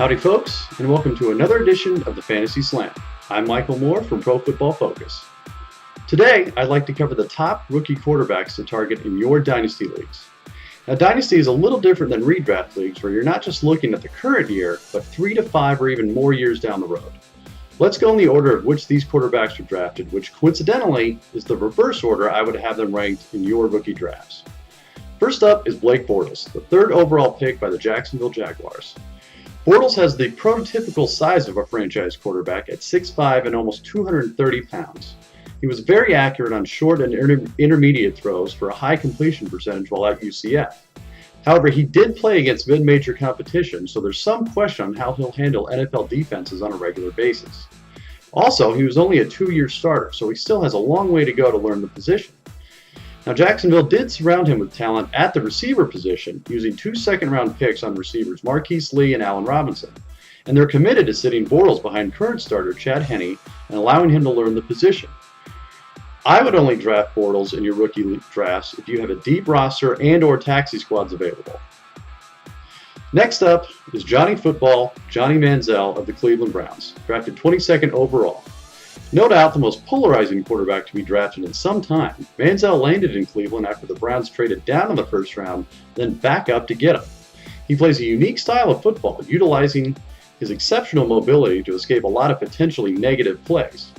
Howdy folks, and welcome to another edition of the Fantasy Slant. I'm Michael Moore from Pro Football Focus. Today, I'd like to cover the top rookie quarterbacks to target in your Dynasty leagues. Now, Dynasty is a little different than redraft leagues where you're not just looking at the current year, but 3 to 5 or even more years down the road. Let's go in the order of which these quarterbacks were drafted, which coincidentally is the reverse order I would have them ranked in your rookie drafts. First up is Blake Bortles, the 3rd overall pick by the Jacksonville Jaguars. Bortles has the prototypical size of a franchise quarterback at 6'5" and almost 230 pounds. He was very accurate on short and intermediate throws for a high completion percentage while at UCF. However, he did play against mid-major competition, so there's some question on how he'll handle NFL defenses on a regular basis. Also, he was only a 2-year starter, so he still has a long way to go to learn the position. Now, Jacksonville did surround him with talent at the receiver position, using 2 second-round picks on receivers Marquise Lee and Allen Robinson. And they're committed to sitting Bortles behind current starter Chad Henne and allowing him to learn the position. I would only draft Bortles in your rookie league drafts if you have a deep roster and/or taxi squads available. Next up is Johnny Football, Johnny Manziel of the Cleveland Browns, drafted 22nd overall. No doubt the most polarizing quarterback to be drafted in some time, Manziel landed in Cleveland after the Browns traded down in the first round, then back up to get him. He plays a unique style of football, utilizing his exceptional mobility to escape a lot of potentially negative plays.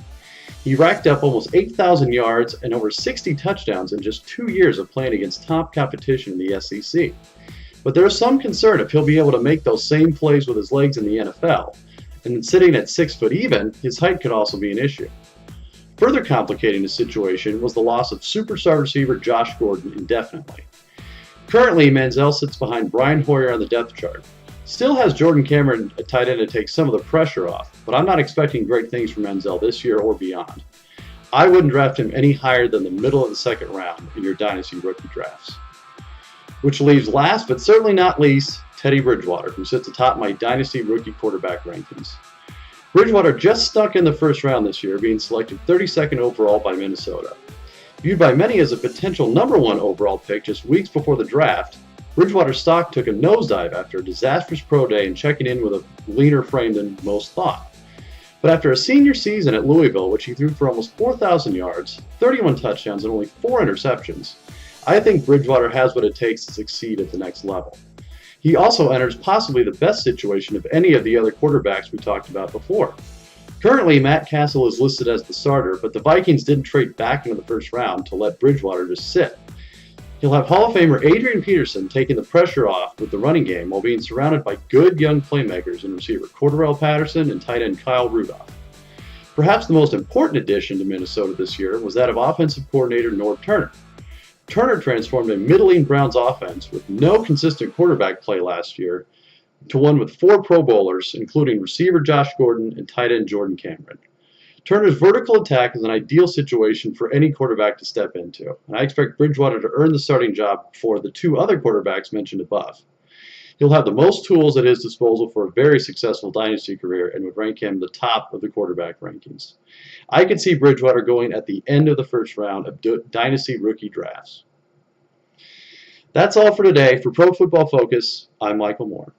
He racked up almost 8,000 yards and over 60 touchdowns in just 2 years of playing against top competition in the SEC. But there is some concern if he'll be able to make those same plays with his legs in the NFL. And sitting at 6 foot even, his height could also be an issue. Further complicating the situation was the loss of superstar receiver Josh Gordon indefinitely. Currently, Manziel sits behind Brian Hoyer on the depth chart. Still has Jordan Cameron at tight end to take some of the pressure off, but I'm not expecting great things from Manziel this year or beyond. I wouldn't draft him any higher than the middle of the second round in your Dynasty rookie drafts. Which leaves last, but certainly not least, Teddy Bridgewater, who sits atop my Dynasty rookie quarterback rankings. Bridgewater just stuck in the first round this year, being selected 32nd overall by Minnesota. Viewed by many as a potential number 1 overall pick just weeks before the draft, Bridgewater's stock took a nosedive after a disastrous pro day and checking in with a leaner frame than most thought. But after a senior season at Louisville, which he threw for almost 4,000 yards, 31 touchdowns, and only 4 interceptions, I think Bridgewater has what it takes to succeed at the next level. He also enters possibly the best situation of any of the other quarterbacks we talked about before. Currently, Matt Castle is listed as the starter, but the Vikings didn't trade back into the first round to let Bridgewater just sit. He'll have Hall of Famer Adrian Peterson taking the pressure off with the running game while being surrounded by good young playmakers in receiver Cordarrelle Patterson and tight end Kyle Rudolph. Perhaps the most important addition to Minnesota this year was that of offensive coordinator Norv Turner. Turner transformed a middling Browns offense with no consistent quarterback play last year to one with 4 Pro Bowlers, including receiver Josh Gordon and tight end Jordan Cameron. Turner's vertical attack is an ideal situation for any quarterback to step into, and I expect Bridgewater to earn the starting job for the 2 other quarterbacks mentioned above. He'll have the most tools at his disposal for a very successful Dynasty career and would rank him the top of the quarterback rankings. I could see Bridgewater going at the end of the first round of Dynasty rookie drafts. That's all for today. For Pro Football Focus, I'm Michael Moore.